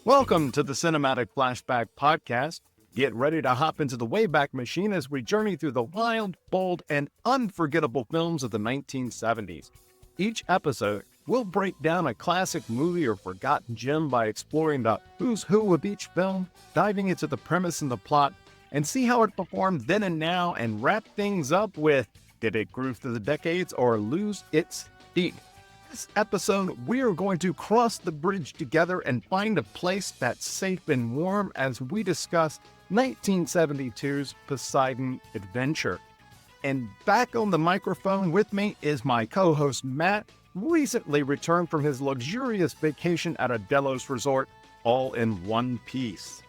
Welcome to the Cinematic Flashback Podcast. Get ready to hop into the Wayback Machine as we journey through the wild, bold, and unforgettable films of the 1970s. Each episode, we'll break down a classic movie or forgotten gem by exploring the who's who of each film, diving into the premise and the plot, and see how it performed then and now, and wrap things up with, did it groove through the decades or lose its steam? This episode, we are going to cross the bridge together and find a place that's safe and warm as we discuss 1972's Poseidon Adventure. And back on the microphone with me is my co-host Matt, recently returned from his luxurious vacation at a Delos resort, all in one piece.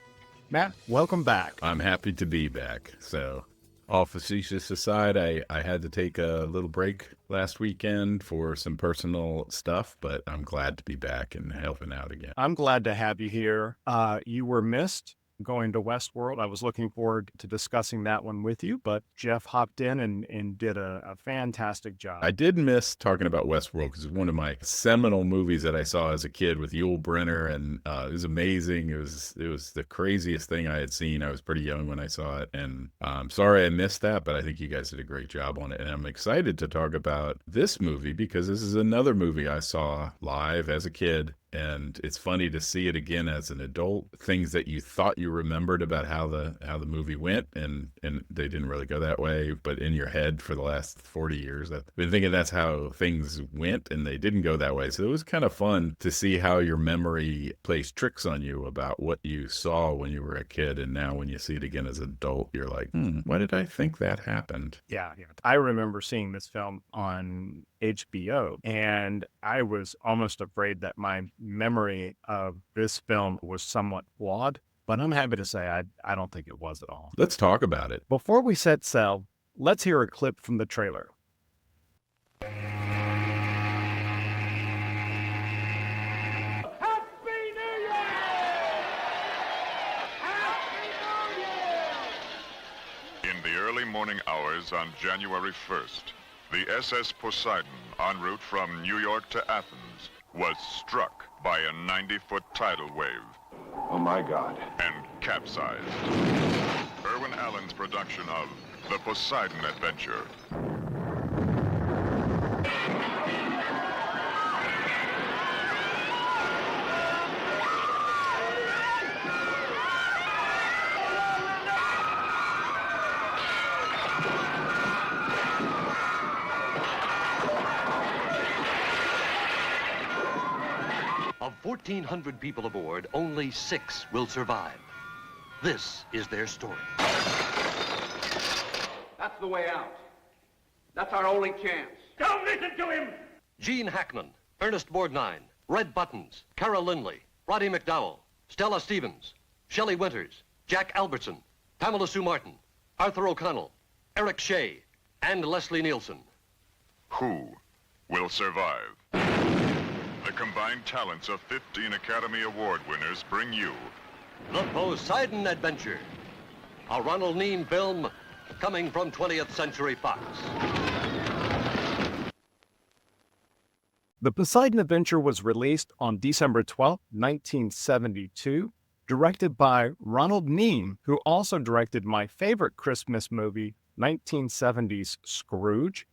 Matt, welcome back. I'm happy to be back. So, all facetious aside, I had to take a little break last weekend for some personal stuff, but I'm glad to be back and helping out again. I'm glad to have you here. You were missed going to Westworld. I was looking forward to discussing that one with you, but Jeff hopped in and did a fantastic job. I did miss talking about Westworld because it's one of my seminal movies that I saw as a kid with Yul Brynner, and it was amazing. It was the craziest thing I had seen. I was pretty young when I saw it, and I'm sorry I missed that, but I think you guys did a great job on it, and I'm excited to talk about this movie because this is another movie I saw live as a kid. And it's funny to see it again as an adult. Things that you thought you remembered about how the movie went, and they didn't really go that way. But in your head for the last 40 years, I've been thinking that's how things went, and they didn't go that way. So it was kind of fun to see how your memory plays tricks on you about what you saw when you were a kid, and now when you see it again as an adult, you're like, why did I think that happened? Yeah. I remember seeing this film on HBO, and I was almost afraid that my memory of this film was somewhat flawed, but I'm happy to say I don't think it was at all. Let's talk about it. Before we set sail, let's hear a clip from the trailer. In the early morning hours on January 1st, the SS Poseidon, en route from New York to Athens, was struck by a 90-foot tidal wave. Oh, my God. And capsized. Irwin Allen's production of The Poseidon Adventure. Of 1,400 people aboard, only 6 will survive. This is their story. That's the way out. That's our only chance. Don't listen to him! Gene Hackman, Ernest Borgnine, Red Buttons, Carol Lindley, Roddy McDowell, Stella Stevens, Shelley Winters, Jack Albertson, Pamela Sue Martin, Arthur O'Connell, Eric Shea, and Leslie Nielsen. Who will survive? The combined talents of 15 Academy Award winners bring you The Poseidon Adventure, a Ronald Neame film coming from 20th Century Fox. The Poseidon Adventure was released on December 12, 1972, directed by Ronald Neame, who also directed my favorite Christmas movie, 1970's Scrooge.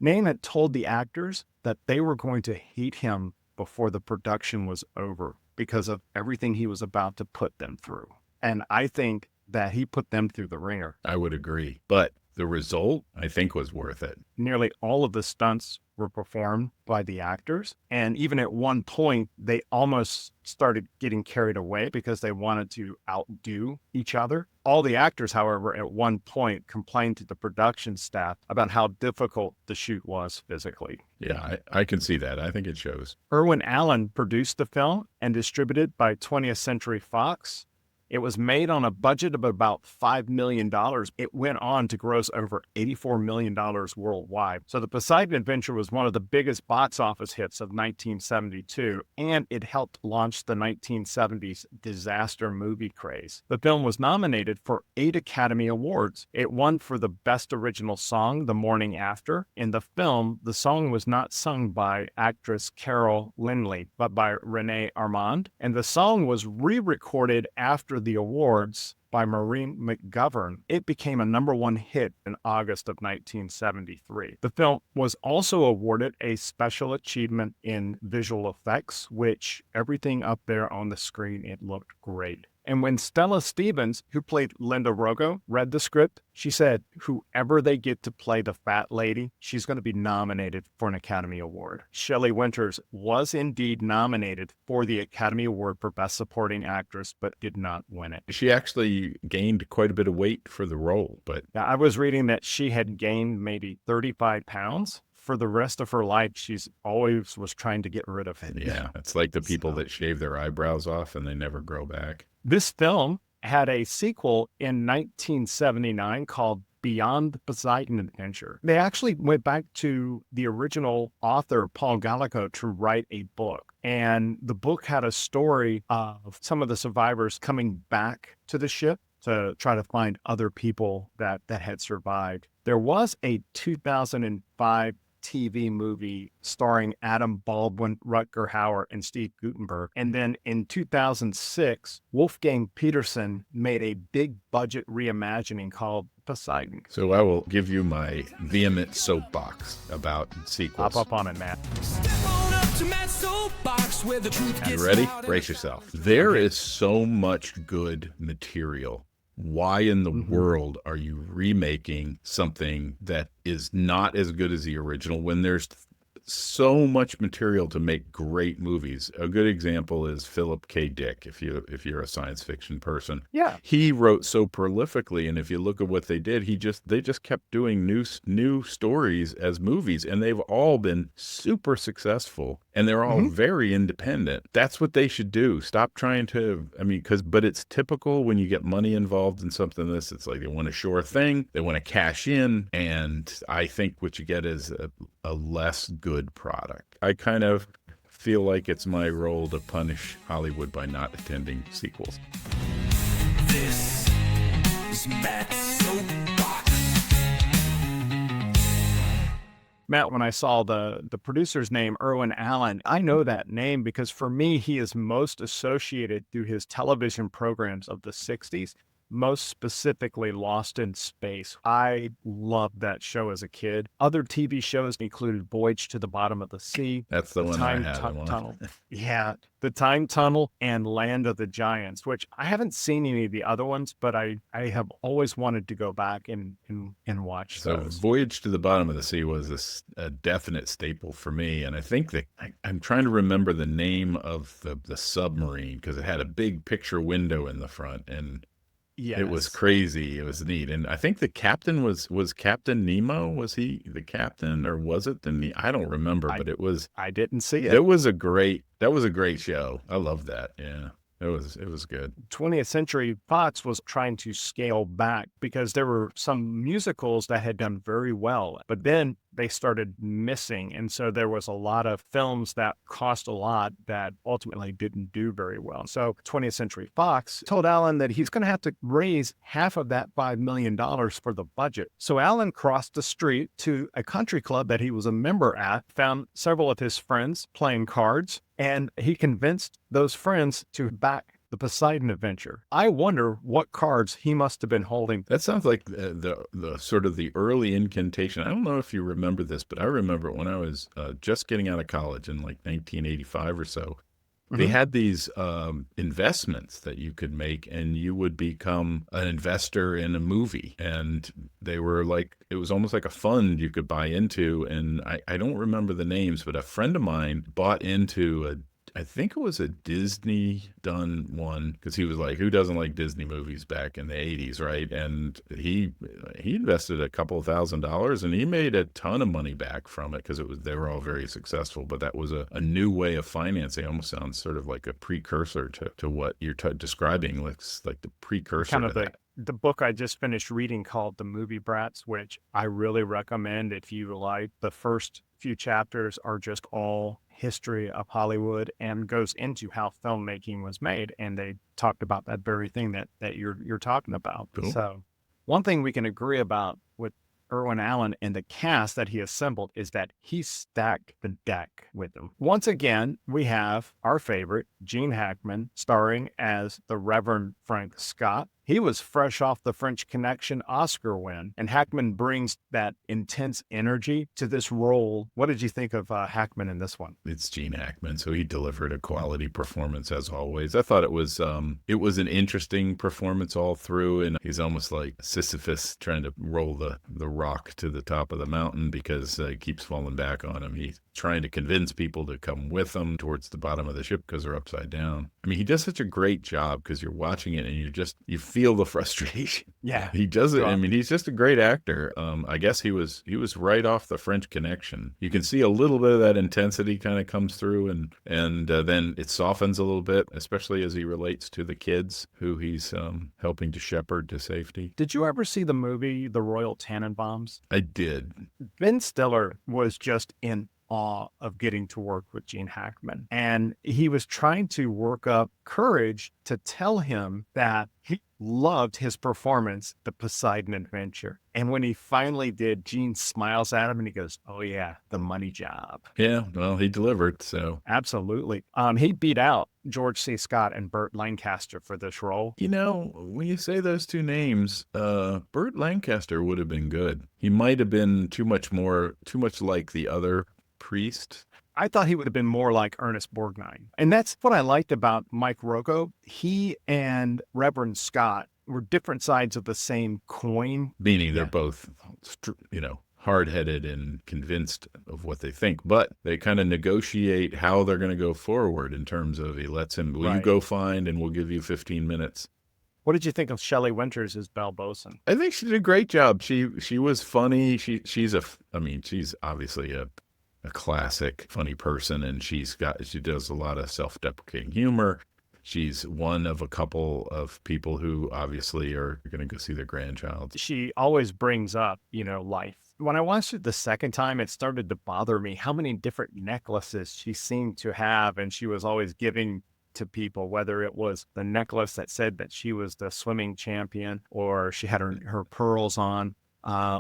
Neame had told the actors that they were going to hate him before the production was over because of everything he was about to put them through. And I think that he put them through the ringer. I would agree. But the result, I think, was worth it. Nearly all of the stunts were performed by the actors. And even at one point, they almost started getting carried away because they wanted to outdo each other. All the actors, however, at one point complained to the production staff about how difficult the shoot was physically. Yeah, I can see that. I think it shows. Irwin Allen produced the film and distributed by 20th Century Fox. It was made on a budget of about $5 million. It went on to gross over $84 million worldwide. So the Poseidon Adventure was one of the biggest box office hits of 1972, and it helped launch the 1970s disaster movie craze. The film was nominated for 8 Academy Awards. It won for the Best Original Song the morning after. In the film, the song was not sung by actress Carol Lindley, but by Renee Armand, and the song was re-recorded after the awards by Maureen McGovern. It became a #1 hit in August of 1973. The film was also awarded a Special Achievement in Visual Effects, which everything up there on the screen, it looked great. And when Stella Stevens, who played Linda Rogo, read the script, she said, whoever they get to play the fat lady, she's going to be nominated for an Academy Award. Shelley Winters was indeed nominated for the Academy Award for Best Supporting Actress, but did not win it. She actually gained quite a bit of weight for the role, but... Now, I was reading that she had gained maybe 35 pounds. For the rest of her life, she's always was trying to get rid of it. Yeah, it's like the people that shave their eyebrows off and they never grow back. This film had a sequel in 1979 called Beyond the Poseidon Adventure. They actually went back to the original author, Paul Gallico, to write a book. And the book had a story of some of the survivors coming back to the ship to try to find other people that had survived. There was a 2005 TV movie starring Adam Baldwin, Rutger Hauer, and Steve Guttenberg. And then in 2006, Wolfgang Petersen made a big budget reimagining called Poseidon. So I will give you my vehement soapbox about sequels. Hop up on it, Matt. You ready? Brace yourself. There is so much good material. Why in the world are you remaking something that is not as good as the original when there's so much material to make great movies? A good example is Philip K. Dick, if you're a science fiction person. Yeah. He wrote so prolifically, and if you look at what they did, they just kept doing new stories as movies, and they've all been super successful, and they're all very independent. That's what they should do. Stop trying to, but it's typical when you get money involved in something like this. It's like they want a sure thing, they want to cash in, and I think what you get is a less good product. I kind of feel like it's my role to punish Hollywood by not attending sequels. This is Matt's Soapbox. Matt, when I saw the producer's name, Irwin Allen, I know that name because for me, he is most associated through his television programs of the 60s. Most specifically Lost in Space. I loved that show as a kid. Other TV shows included Voyage to the Bottom of the Sea. That's the one I had. Tunnel. Yeah, The Time Tunnel and Land of the Giants, which I haven't seen any of the other ones, but I have always wanted to go back and watch those. So Voyage to the Bottom of the Sea was a definite staple for me, and I think that I'm trying to remember the name of the submarine because it had a big picture window in the front, and yes. It was crazy. It was neat. And I think the captain was Captain Nemo. Was he the captain or was it I don't remember, but it was. I didn't see it. That was a great show. I love that. Yeah. It was good. 20th Century Fox was trying to scale back because there were some musicals that had done very well, but then they started missing. And so there was a lot of films that cost a lot that ultimately didn't do very well. So 20th Century Fox told Alan that he's going to have to raise half of that $5 million for the budget. So Alan crossed the street to a country club that he was a member at, found several of his friends playing cards, and he convinced those friends to back the Poseidon Adventure. I wonder what cards he must have been holding. That sounds like the sort of the early incantation. I don't know if you remember this, but I remember when I was just getting out of college in like 1985 or so, they had these investments that you could make and you would become an investor in a movie. And they were like, it was almost like a fund you could buy into. And I don't remember the names, but a friend of mine bought into I think it was a Disney done one, because he was like, who doesn't like Disney movies back in the 80s, right? And he invested a couple of $1,000s, and he made a ton of money back from it, because they were all very successful. But that was a new way of financing. Almost sounds sort of like a precursor to what you're describing. Looks like the precursor Kind of to that. the book I just finished reading called The Movie Brats, which I really recommend if you like. The first few chapters are just all history of Hollywood and goes into how filmmaking was made. And they talked about that very thing that you're talking about. Cool. So one thing we can agree about with Irwin Allen and the cast that he assembled is that he stacked the deck with them. Once again, we have our favorite, Gene Hackman, starring as the Reverend Frank Scott. He was fresh off the French Connection Oscar win, and Hackman brings that intense energy to this role. What did you think of Hackman in this one? It's Gene Hackman, so he delivered a quality performance as always. I thought it was an interesting performance all through, and he's almost like Sisyphus trying to roll the rock to the top of the mountain because it keeps falling back on him. He's trying to convince people to come with him towards the bottom of the ship because they're upside down. I mean, he does such a great job because you're watching it and you feel the frustration. Yeah, he does it. I mean, he's just a great actor. I guess he was right off the French Connection. You can see a little bit of that intensity kind of comes through, and then it softens a little bit, especially as he relates to the kids who he's helping to shepherd to safety. Did you ever see the movie The Royal Tannenbaums? I did. Ben Stiller was just in awe of getting to work with Gene Hackman. And he was trying to work up courage to tell him that he loved his performance, the Poseidon Adventure. And when he finally did, Gene smiles at him and he goes, "Oh yeah, the money job." Yeah, well, he delivered, so. Absolutely. He beat out George C. Scott and Burt Lancaster for this role. You know, when you say those two names, Burt Lancaster would have been good. He might have been too much like the other priest. I thought he would have been more like Ernest Borgnine. And that's what I liked about Mike Rocco. He and Reverend Scott were different sides of the same coin. Meaning they're both, hard-headed and convinced of what they think, but they kind of negotiate how they're going to go forward in terms of he lets him, will you go find and we'll give you 15 minutes. What did you think of Shelley Winters as Belle Bosun? I think she did a great job. She was funny. She's obviously a classic funny person, and she does a lot of self-deprecating humor. She's one of a couple of people who obviously are going to go see their grandchild. She always brings up, life. When I watched it the second time, it started to bother me how many different necklaces she seemed to have, and she was always giving to people, whether it was the necklace that said that she was the swimming champion, or she had her pearls on,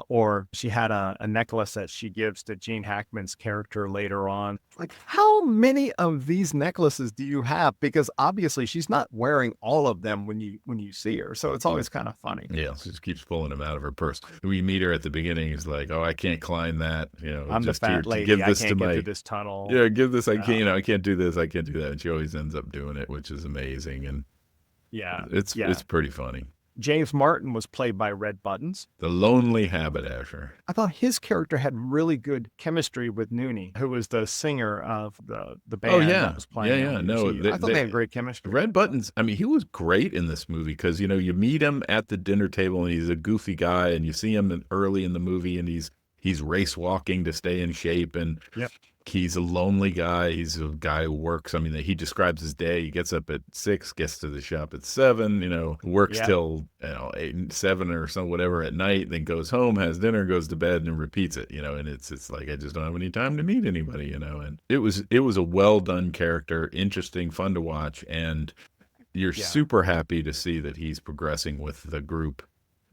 or she had a necklace that she gives to Gene Hackman's character later on. Like, how many of these necklaces do you have? Because obviously she's not wearing all of them when you see her. So it's always kind of funny. Yeah, she just keeps pulling them out of her purse. We meet her at the beginning. He's like, "Oh, I can't climb that. I'm just the fat here lady. to give I this can't to get my through this tunnel." Yeah, give this. I can't. I can't do this. I can't do that. And she always ends up doing it, which is amazing. And it's pretty funny. James Martin was played by Red Buttons, the lonely haberdasher. I thought his character had really good chemistry with Neame, who was the singer of the band that was playing. I thought they had great chemistry. Red Buttons, I mean, he was great in this movie because, you meet him at the dinner table and he's a goofy guy, and you see him early in the movie and he's race walking to stay in shape, and he's a lonely guy. He's a guy who works. I mean, he describes his day. He gets up at 6, gets to the shop at 7, works till 8, 7 or so, whatever at night, then goes home, has dinner, goes to bed, and repeats it, and it's like, I just don't have any time to meet anybody, and it was a well done character, interesting, fun to watch, and you're super happy to see that he's progressing with the group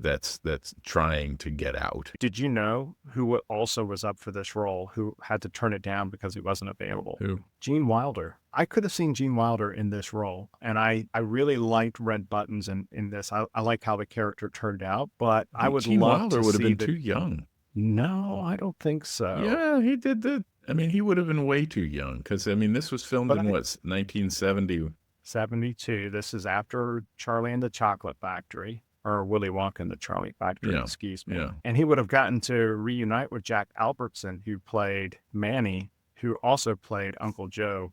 that's trying to get out. Did you know who also was up for this role, who had to turn it down because he wasn't available? Who? Gene Wilder. I could have seen Gene Wilder in this role, and I really liked Red Buttons in this. I like how the character turned out, but I would Gene love Wilder to would have see been too young. No, I don't think so. Yeah, he did he would have been way too young, because, this was filmed in 1970? 72. This is after Charlie and the Chocolate Factory. Or Willy Wonka and the Charlie Factory, excuse me. Yeah. And he would have gotten to reunite with Jack Albertson, who played Manny, who also played Uncle Joe.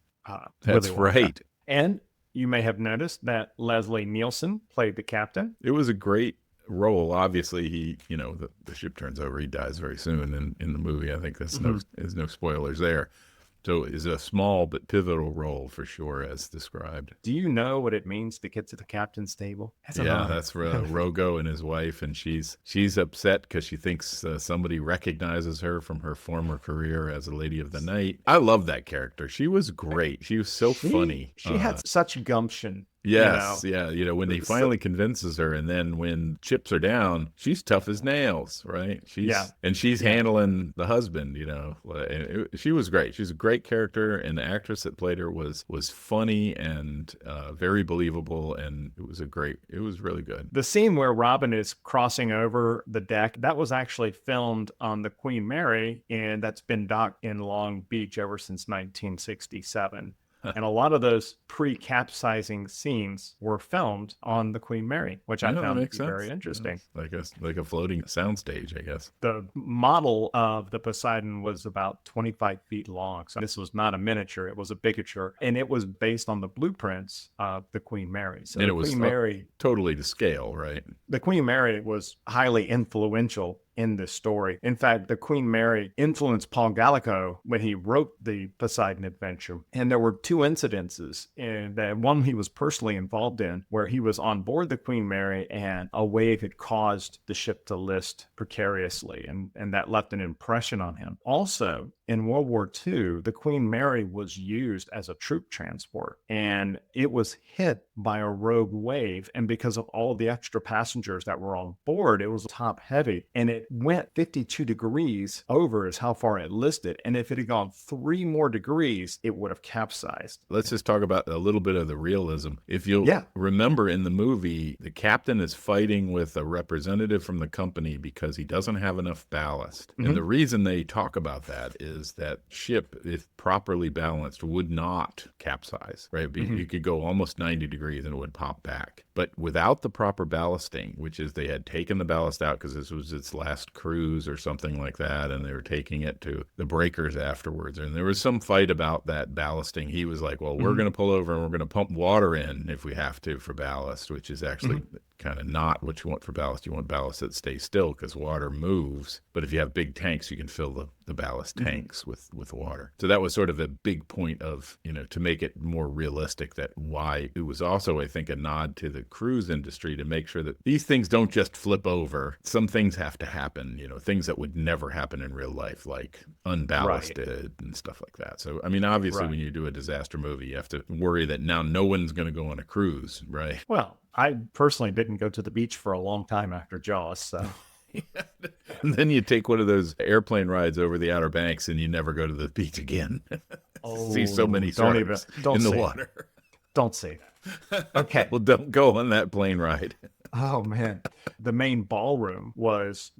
That's Willy Wonka. right. And you may have noticed that Leslie Nielsen played the captain. It was a great role. Obviously, he, the ship turns over. He dies very soon in the movie. I think there's no spoilers there. So it's a small but pivotal role for sure, as described. Do you know what it means to get to the captain's table? That's Rogo and his wife, and she's upset because she thinks somebody recognizes her from her former career as a lady of the night. I love that character. She was great. She was so funny. She had such gumption. Yes, when he finally convinces her, and then when chips are down, she's tough as nails, right? She's handling the husband, she was great. She's a great character, and the actress that played her was funny and very believable, and it was really good. The scene where Robin is crossing over the deck, that was actually filmed on the Queen Mary, and that's been docked in Long Beach ever since 1967. And a lot of those pre-capsizing scenes were filmed on the Queen Mary, which I found to be very interesting. Like a floating soundstage, I guess. The model of the Poseidon was about 25 feet long. So this was not a miniature, it was a bigature. And it was based on the blueprints of the Queen Mary. So and the Queen Mary, totally to scale, right? The Queen Mary was highly influential in this story. In fact, the Queen Mary influenced Paul Gallico when he wrote the Poseidon Adventure. And there were two incidences, and one he was personally involved in, where he was on board the Queen Mary and a wave had caused the ship to list precariously, and that left an impression on him. Also, in World War II, the Queen Mary was used as a troop transport, and it was hit by a rogue wave. And because of all the extra passengers that were on board, it was top heavy, and it went 52 degrees over is how far it listed. And if it had gone 3 more degrees, it would have capsized. Let's just talk about a little bit of the realism. If you'll remember in the movie, the captain is fighting with a representative from the company because he doesn't have enough ballast. Mm-hmm. And the reason they talk about that is that ship, if properly balanced, would not capsize, right? Mm-hmm. You could go almost 90 degrees and it would pop back. But without the proper ballasting, which is they had taken the ballast out because this was its last cruise or something like that, and they were taking it to the breakers afterwards. And there was some fight about that ballasting. He was like, well, we're going to pull over and we're going to pump water in if we have to for ballast, which is actually kind of not what you want for ballast. You want ballast that stays still because water moves. But if you have big tanks, you can fill the ballast tanks with water. So that was sort of a big point of, to make it more realistic, that why it was also, I think, a nod to the cruise industry to make sure that these things don't just flip over. Some things have to happen, things that would never happen in real life, like unballasted and stuff like that. So, I mean, obviously when you do a disaster movie, you have to worry that now no one's going to go on a cruise, right? Well, I personally didn't go to the beach for a long time after Jaws, so... And then you take one of those airplane rides over the Outer Banks and you never go to the beach again. See so many sharks in the water. Don't say that. Okay. Well, don't go on that plane ride. Oh, man. The main ballroom was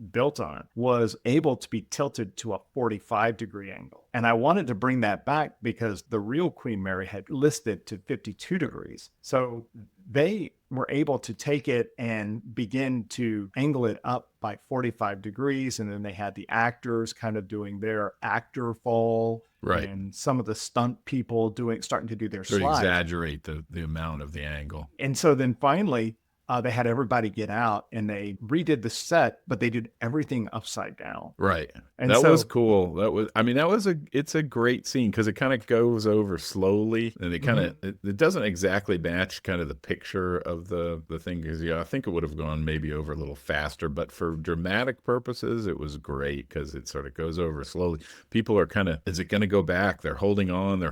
able to be tilted to a 45-degree angle. And I wanted to bring that back because the real Queen Mary had listed to 52 degrees. So they were able to take it and begin to angle it up by 45 degrees. And then they had the actors kind of doing their actor fall. Right. And some of the stunt people starting to do their slides. Exaggerate the amount of the angle. And so then finally, they had everybody get out and they redid the set, but they did everything upside down. Right. And that was cool. It's a great scene because it kind of goes over slowly and it kind of, it doesn't exactly match kind of the picture of the thing. Because I think it would have gone maybe over a little faster, but for dramatic purposes, it was great because it sort of goes over slowly. People are kind of, is it going to go back? They're holding on.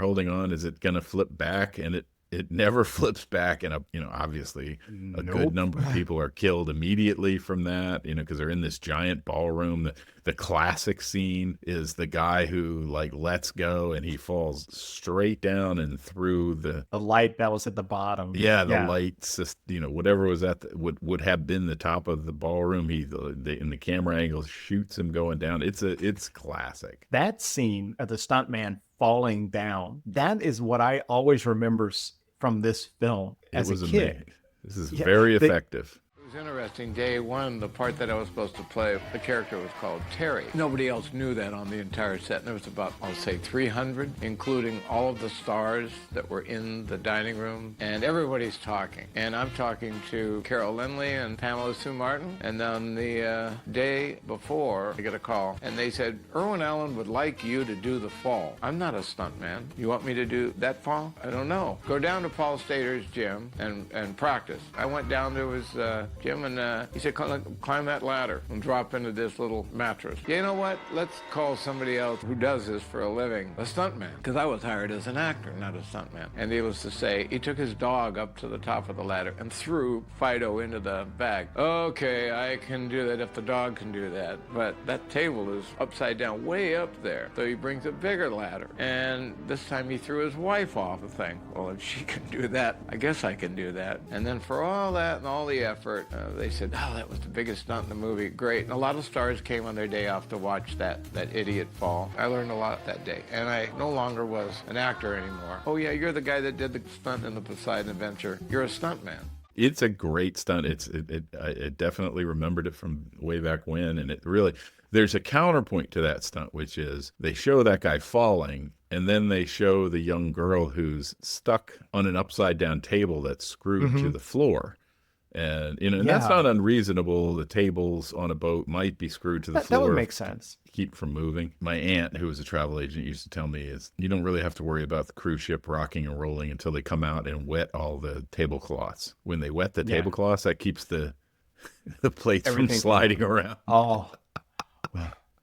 Is it going to flip back? And it never flips back, and obviously a good number of people are killed immediately from that, because they're in this giant ballroom. The classic scene is the guy who lets go and he falls straight down and through the light that was at the bottom. Yeah, the lights, whatever was would have been the top of the ballroom. In the camera angle shoots him going down. It's classic. That scene of the stuntman falling down, that is what I always remember from this film as a kid. Amazing. This is very effective. was interesting. Day one, the part that I was supposed to play, the character was called Terry. Nobody else knew that on the entire set. And there was about, I'll say, 300, including all of the stars that were in the dining room. And everybody's talking. And I'm talking to Carol Lindley and Pamela Sue Martin. And then the day before, I get a call. And they said, Irwin Allen would like you to do the fall. I'm not a stuntman. You want me to do that fall? I don't know. Go down to Paul Stater's gym and practice. I went down to his gym and he said, climb that ladder and drop into this little mattress. You know what? Let's call somebody else who does this for a living a stuntman. Because I was hired as an actor, not a stuntman. And needless to say, he took his dog up to the top of the ladder and threw Fido into the bag. Okay, I can do that if the dog can do that. But that table is upside down, way up there. So he brings a bigger ladder. And this time he threw his wife off the thing. Well, if she can do that, I guess I can do that. And then for all that and all the effort, they said, oh, that was the biggest stunt in the movie. Great. And a lot of stars came on their day off to watch that idiot fall. I learned a lot that day. And I no longer was an actor anymore. Oh, yeah, you're the guy that did the stunt in the Poseidon Adventure. You're a stuntman. It's a great stunt. I definitely remembered it from way back when. And it really, there's a counterpoint to that stunt, which is they show that guy falling, and then they show the young girl who's stuck on an upside down table that's screwed to the floor. And, and that's not unreasonable. The tables on a boat might be screwed to the floor. That would make sense. Keep from moving. My aunt, who was a travel agent, used to tell me is you don't really have to worry about the cruise ship rocking and rolling until they come out and wet all the tablecloths. When they wet the tablecloths, that keeps the plates from sliding around. Oh,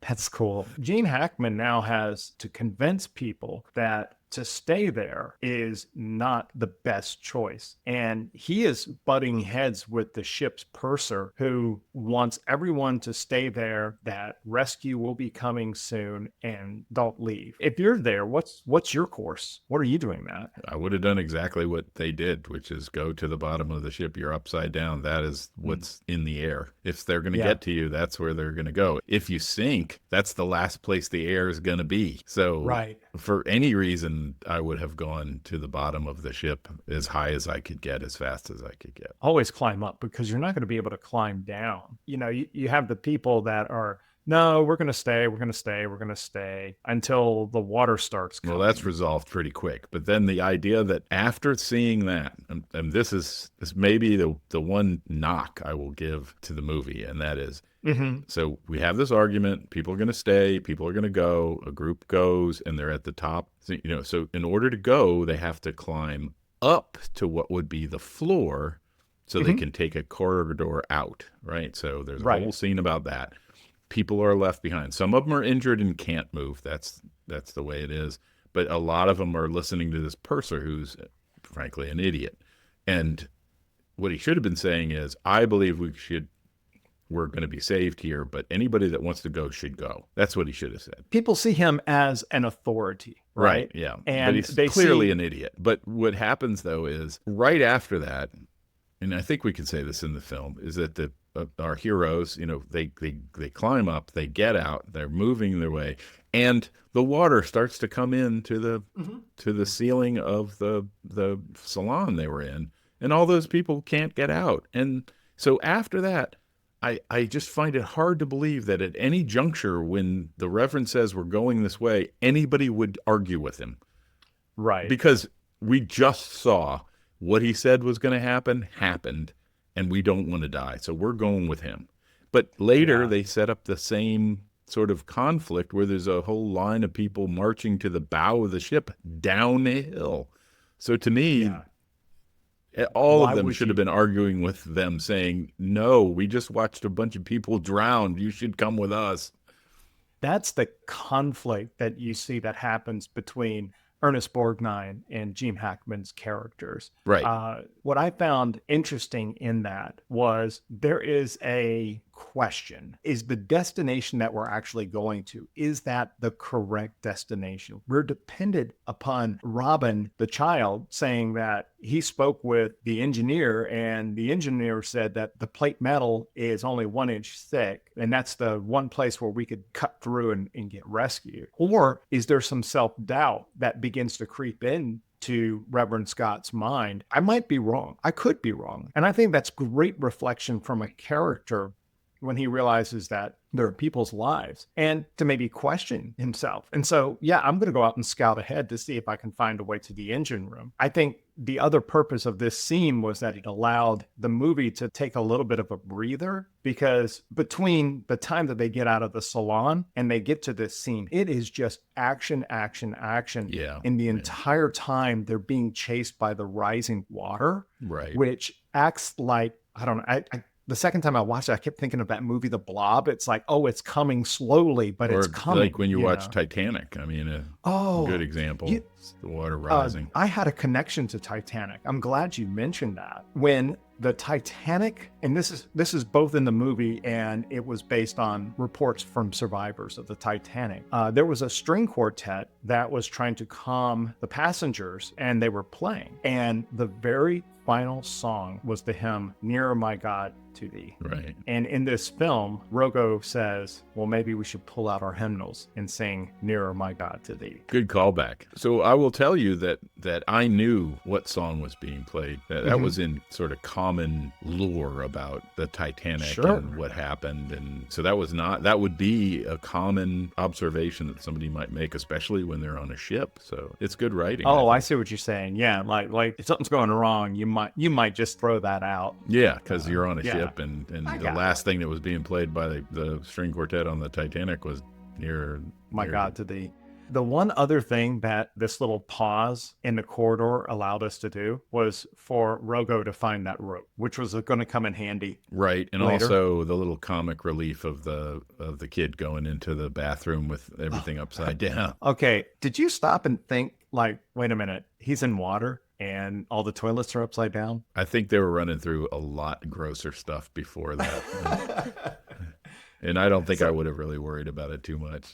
that's cool. Gene Hackman now has to convince people that to stay there is not the best choice. And he is butting heads with the ship's purser, who wants everyone to stay there, that rescue will be coming soon, and don't leave. If you're there, what's your course? What are you doing, Matt? I would have done exactly what they did, which is go to the bottom of the ship. You're upside down. That is what's in the air. If they're going to get to you, that's where they're going to go. If you sink, that's the last place the air is going to be. So for any reason, I would have gone to the bottom of the ship as high as I could get, as fast as I could get. Always climb up, because you're not going to be able to climb down. You have the people that are, no, we're going to stay until the water starts coming. Well, that's resolved pretty quick. But then the idea that after seeing that, and this may be the one knock I will give to the movie, and that is, so we have this argument, people are going to stay, people are going to go, a group goes, and they're at the top. So in order to go, they have to climb up to what would be the floor so they can take a corridor out, right? So there's a whole scene about that. People are left behind. Some of them are injured and can't move. That's the way it is. But a lot of them are listening to this purser who's, frankly, an idiot. And what he should have been saying is, I believe we're going to be saved here, but anybody that wants to go should go. That's what he should have said. People see him as an authority, right? Yeah. And but he's clearly an idiot. But what happens, though, is right after that, and I think we can say this in the film, is that our heroes, they climb up, they get out, they're moving their way, and the water starts to come in to the ceiling of the salon they were in, and all those people can't get out. And so after that, I just find it hard to believe that at any juncture when the Reverend says we're going this way, anybody would argue with him. Right. Because we just saw what he said was going to happened, and we don't want to die. So we're going with him. But later they set up the same sort of conflict where there's a whole line of people marching to the bow of the ship down a hill. So to me, all of them should have been arguing with them, saying, no, we just watched a bunch of people drown. You should come with us. That's the conflict that you see that happens between Ernest Borgnine and Gene Hackman's characters. Right. What I found interesting in that was there is a question. Is the destination that we're actually going to, is that the correct destination? We're dependent upon Robin, the child, saying that he spoke with the engineer, and the engineer said that the plate metal is only 1 inch thick, and that's the one place where we could cut through and get rescued. Or is there some self-doubt that begins to creep in to Reverend Scott's mind. I might be wrong. I could be wrong. And I think that's great reflection from a character when he realizes that there are people's lives and to maybe question himself. And so, yeah, I'm going to go out and scout ahead to see if I can find a way to the engine room. I think the other purpose of this scene was that it allowed the movie to take a little bit of a breather, because between the time that they get out of the salon and they get to this scene, it is just action, action, action. Yeah. And the entire time they're being chased by the rising water, Right. which acts like, I don't know, the second time I watched it, I kept thinking of that movie, The Blob. It's like, oh, it's coming slowly, but it's coming. Like when you watch Titanic. I mean, a good example. It's the water rising. I had a connection to Titanic. I'm glad you mentioned that. When the Titanic, and this is both in the movie and it was based on reports from survivors of the Titanic. There was a string quartet that was trying to calm the passengers, and they were playing. And the very final song was the hymn, Nearer My God to Thee. Right. And in this film, Rogo says, well, maybe we should pull out our hymnals and sing Nearer My God to Thee. Good callback. So I will tell you that I knew what song was being played. That was in sort of common lore about the Titanic and what happened. And so that would be a common observation that somebody might make, especially when they're on a ship. So it's good writing. Oh, I see what you're saying. Yeah. Like if something's going wrong, you might just throw that out. Yeah. Cause you're on a ship and the last thing that was being played by the string quartet on the Titanic was Nearer My God to Thee. The one other thing that this little pause in the corridor allowed us to do was for Rogo to find that rope, which was going to come in handy. Right. And later. Also the little comic relief of the kid going into the bathroom with everything upside down. Okay. Did you stop and think, like, wait a minute, he's in water and all the toilets are upside down? I think they were running through a lot grosser stuff before that. And I don't think I would have really worried about it too much.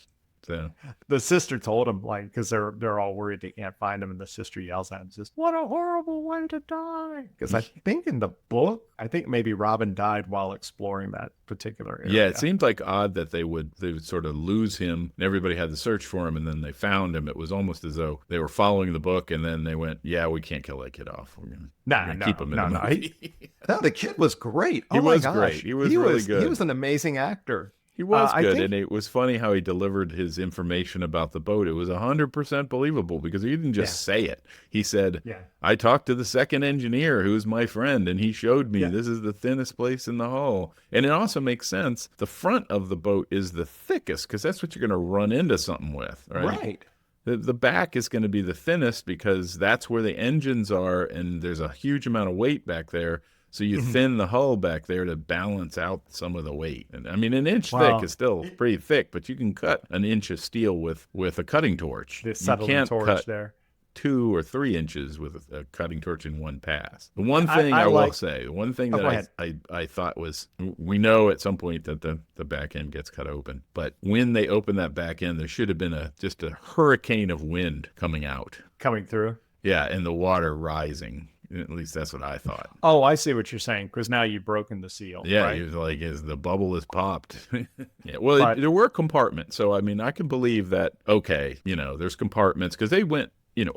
So the sister told him, like, because they're all worried they can't find him, and the sister yells at him, says, "What a horrible way to die!" Because I think in the book, I think maybe Robin died while exploring that particular area. Yeah, it seemed like odd that they would sort of lose him, and everybody had to search for him, and then they found him. It was almost as though they were following the book, and then they went, "Yeah, we can't kill that kid off. We're gonna keep him in the movie." No, the kid was great. He Oh my was gosh. great. He was really good. He was an amazing actor. He was good, and it was funny how he delivered his information about the boat. It was 100% believable because he didn't just say it. He said, I talked to the second engineer, who's my friend, and he showed me this is the thinnest place in the hull. And it also makes sense. The front of the boat is the thickest because that's what you're going to run into something with, right? Right. The back is going to be the thinnest because that's where the engines are, and there's a huge amount of weight back there. So you thin the hull back there to balance out some of the weight. And I mean, an inch thick is still pretty thick, but you can cut an inch of steel with a cutting torch. The You can't torch cut there. 2 or 3 inches with a cutting torch in one pass. The one thing I will say, the one thing that I thought was, we know at some point that the back end gets cut open, but when they open that back end, there should have been just a hurricane of wind coming through. Yeah, and the water rising. At least that's what I thought. Oh, I see what you're saying, because now you've broken the seal. Yeah, right? he was like, the bubble is popped. Yeah, well, there were compartments. So, I mean, I can believe that, okay, there's compartments, because they went,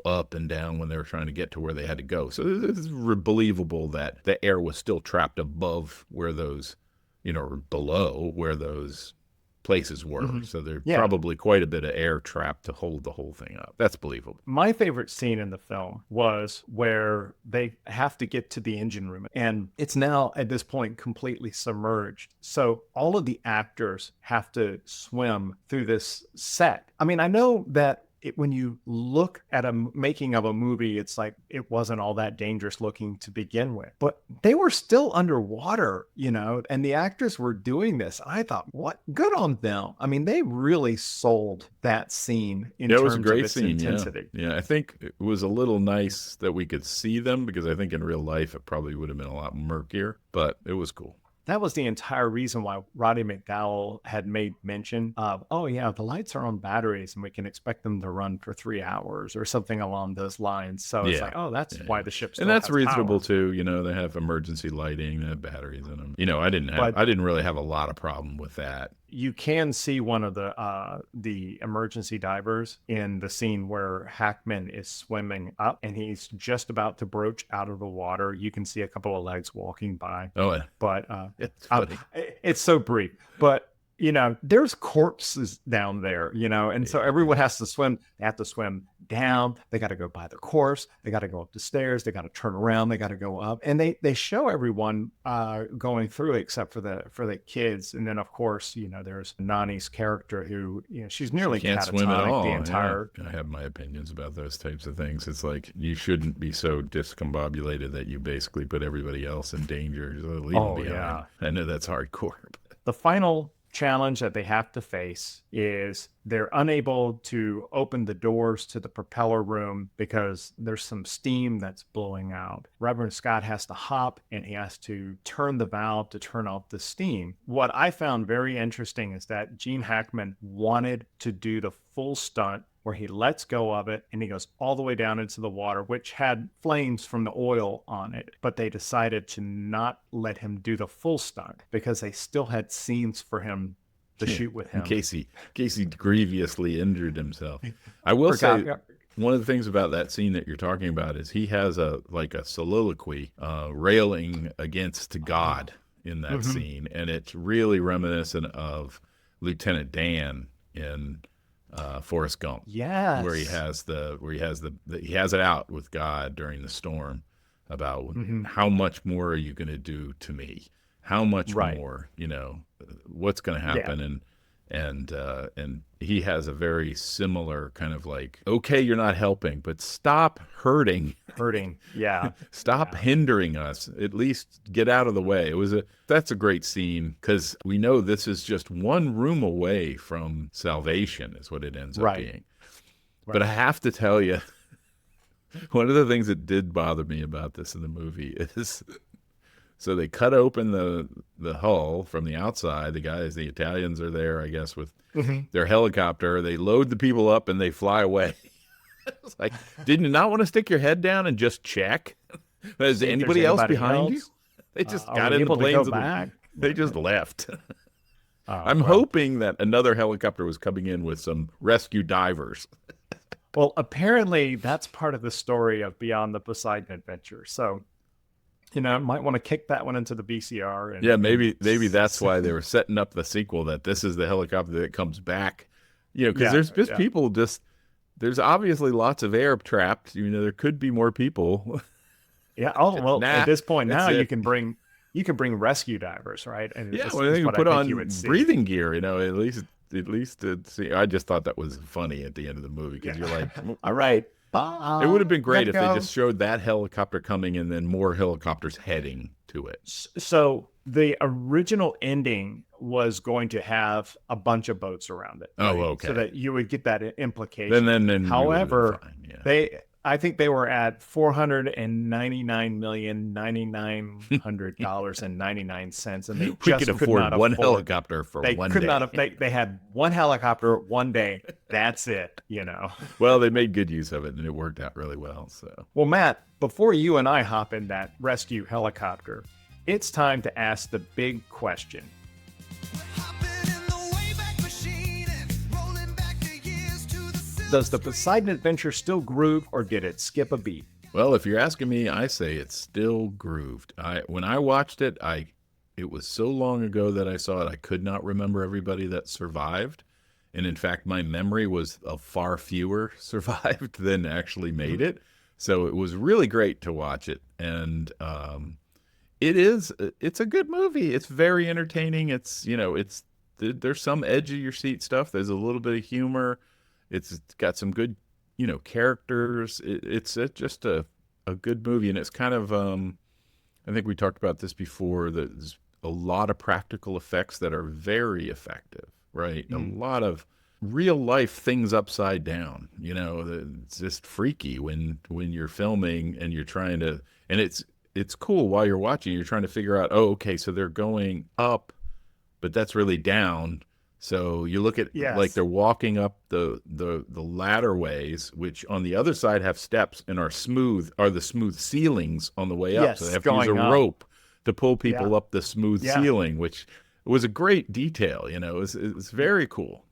up and down when they were trying to get to where they had to go. So it's believable that the air was still trapped above where those, below where those places were. So there's probably quite a bit of air trapped to hold the whole thing up. That's believable. My favorite scene in the film was where they have to get to the engine room, and it's now at this point completely submerged. So all of the actors have to swim through this set. I mean, I know that when you look at a making of a movie, it's like it wasn't all that dangerous looking to begin with, but they were still underwater, and the actors were doing this. I thought, what good on them. I mean, they really sold that scene in terms of its intensity. Yeah, I think it was a little nice that we could see them, because I think in real life it probably would have been a lot murkier, but it was cool. That was the entire reason why Roddy McDowall had made mention of, the lights are on batteries and we can expect them to run for 3 hours or something along those lines. So it's like, that's why the ship still and that's has reasonable power. too. They have emergency lighting, they have batteries in them. I didn't really have a lot of problem with that. you can see one of the emergency divers in the scene where Hackman is swimming up and he's just about to broach out of the water. You can see a couple of legs walking by. Oh, but it's funny. It's so brief. But there's corpses down there, and so everyone has to swim. They have to swim down. They got to go by the corpse. They got to go up the stairs. They got to turn around. They got to go up. And they show everyone going through except for the kids. And then, of course, there's Nani's character who, she's nearly can't catatonic swim at all. the entire. Yeah. I have my opinions about those types of things. It's like you shouldn't be so discombobulated that you basically put everybody else in danger. So leave them behind. Yeah. I know that's hardcore. The final challenge that they have to face is they're unable to open the doors to the propeller room because there's some steam that's blowing out. Reverend Scott has to hop and he has to turn the valve to turn off the steam. What I found very interesting is that Gene Hackman wanted to do the full stunt where he lets go of it and he goes all the way down into the water, which had flames from the oil on it. But they decided to not let him do the full stunt because they still had scenes for him to shoot with him. In case he grievously injured himself. I will say, one of the things about that scene that you're talking about is he has a soliloquy railing against God in that scene. And it's really reminiscent of Lieutenant Dan in Forrest Gump. Yes. Where he has it out with God during the storm about how much more are you going to do to me? How much more, what's going to happen? Yeah. And he has a very similar kind of like, okay, you're not helping, but stop hurting. Yeah. Stop hindering us. At least get out of the way. That's a great scene because we know this is just one room away from salvation is what it ends up being. Right. But I have to tell you, one of the things that did bother me about this in the movie is, so they cut open the hull from the outside. The Italians are there, I guess, with their helicopter. They load the people up and they fly away. It's like, didn't you not want to stick your head down and just check? Is anybody else behind you? They just got in the planes and they just left. I'm hoping that another helicopter was coming in with some rescue divers. Well, apparently that's part of the story of Beyond the Poseidon Adventure. So, might want to kick that one into the VCR. And, maybe that's why they were setting up the sequel, that this is the helicopter that comes back. Because there's just people there's obviously lots of air trapped. There could be more people. Yeah. Oh, well, at this point now you can bring rescue divers, right? And they can put on breathing gear, at least to see. I just thought that was funny at the end of the movie because you're like, all right. It would have been great if they just showed that helicopter coming and then more helicopters heading to it. So the original ending was going to have a bunch of boats around it. Right? Oh, okay. So that you would get that implication. Then however, I think they were at $499,999.99, and they just could afford one helicopter for one day. They had one helicopter one day. That's it. Well, they made good use of it, and it worked out really well. So, well, Matt, before you and I hop in that rescue helicopter, it's time to ask the big question. Does the Poseidon Adventure still groove, or did it skip a beat? Well, if you're asking me, I say it's still grooved. When I watched it, it was so long ago that I saw it, I could not remember everybody that survived. And in fact, my memory was of far fewer survived than actually made it. So it was really great to watch it. And it's a good movie. It's very entertaining. There's some edge of your seat stuff. There's a little bit of humor. It's got some good, characters. It's just a good movie. And it's kind of, I think we talked about this before, there's a lot of practical effects that are very effective, right? A lot of real life things upside down, it's just freaky when you're filming and you're trying to, and it's cool while you're watching, you're trying to figure out, okay, so they're going up, but that's really down. So you look at like they're walking up the ladder ways, which on the other side have steps and are the smooth ceilings on the way up. Yes, so they have to use a rope to pull people up the smooth ceiling, which was a great detail. It's very cool.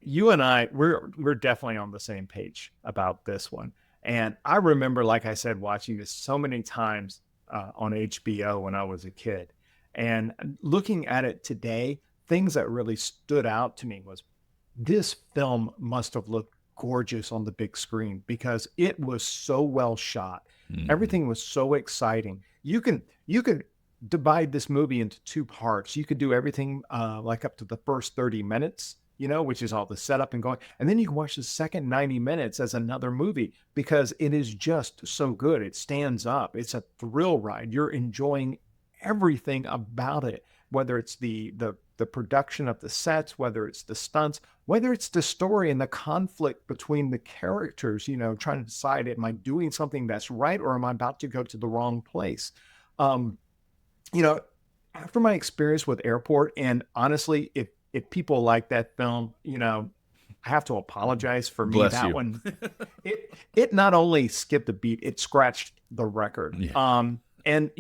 You and I, we're definitely on the same page about this one. And I remember, like I said, watching this so many times on HBO when I was a kid. And looking at it today, things that really stood out to me was this film must have looked gorgeous on the big screen because it was so well shot. Mhm. Everything was so exciting. You could divide this movie into two parts. You could do everything like up to the first 30 minutes, which is all the setup and going. And then you can watch the second 90 minutes as another movie because it is just so good. It stands up. It's a thrill ride. You're enjoying everything about it, whether it's the production of the sets, whether it's the stunts, whether it's the story and the conflict between the characters, trying to decide, am I doing something that's right or am I about to go to the wrong place? After my experience with Airport, and honestly, if people like that film, I have to apologize for me. Bless that you. one, it not only skipped a beat, it scratched the record. Yeah. And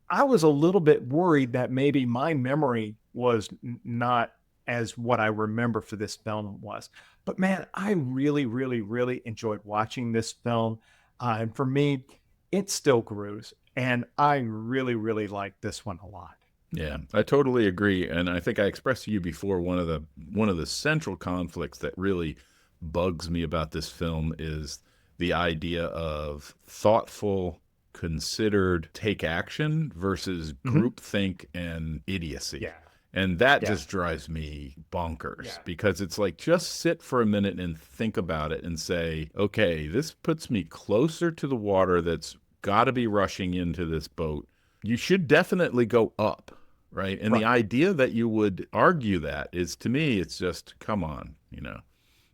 I was a little bit worried that maybe my memory was not as what I remember for this film was. But man, I really, really, really enjoyed watching this film. And for me, it still grooves. And I really, really like this one a lot. Yeah, I totally agree. And I think I expressed to you before one of the central conflicts that really bugs me about this film is the idea of thoughtful, considered take action versus groupthink and idiocy. Yeah. And that just drives me bonkers because it's like, just sit for a minute and think about it and say, okay, this puts me closer to the water that's got to be rushing into this boat. You should definitely go up, right? And the idea that you would argue that is, to me, it's just, come on,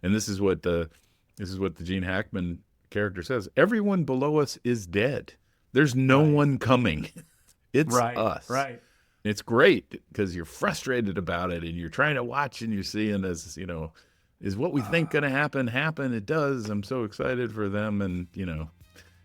And this is what the Gene Hackman character says. Everyone below us is dead. There's no one coming. It's us. Right. It's great because you're frustrated about it and you're trying to watch and you're seeing as, is what we think going to happen? It does. I'm so excited for them. And,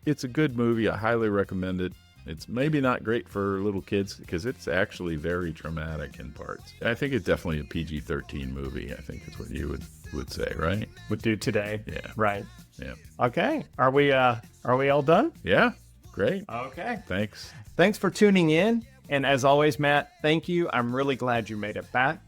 it's a good movie. I highly recommend it. It's maybe not great for little kids because it's actually very traumatic in parts. I think it's definitely a PG-13 movie. I think is what you would say, right? Would do today. Yeah. Right. Yeah. Okay. Are we all done? Yeah. Great. Okay. Thanks. Thanks for tuning in. And as always, Matt, thank you. I'm really glad you made it back.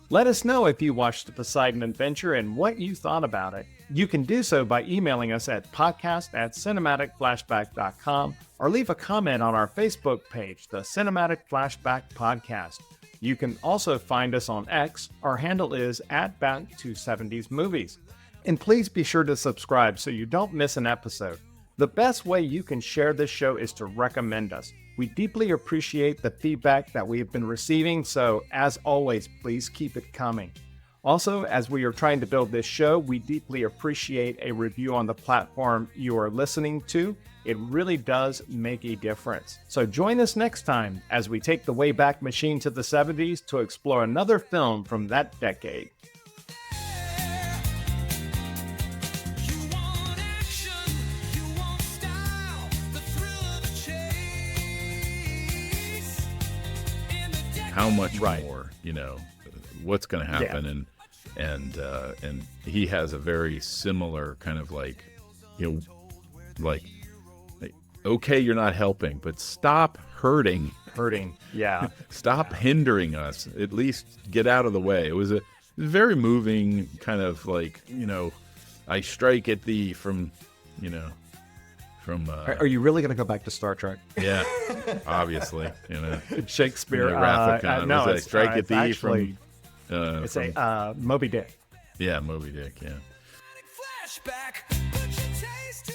Let us know if you watched the Poseidon Adventure and what you thought about it. You can do so by emailing us at podcast@cinematicflashback.com or leave a comment on our Facebook page, the Cinematic Flashback Podcast. You can also find us on X. Our handle is @Back270smovies. And please be sure to subscribe so you don't miss an episode. The best way you can share this show is to recommend us. We deeply appreciate the feedback that we have been receiving, so as always, please keep it coming. Also, as we are trying to build this show, we deeply appreciate a review on the platform you are listening to. It really does make a difference. So join us next time as we take the Wayback Machine to the 70s to explore another film from that decade. How much more, what's going to happen. And he has a very similar kind of like, okay, you're not helping, but stop hurting. Yeah. Stop hindering us. At least get out of the way. It was a very moving kind of like, I strike at thee from. Are you really going to go back to Star Trek? Yeah, obviously, Shakespeare. Wrath of Khan. No, it's strike at thee actually, from. It's a Moby Dick. Yeah, Moby Dick. Yeah. Flashback, put your taste to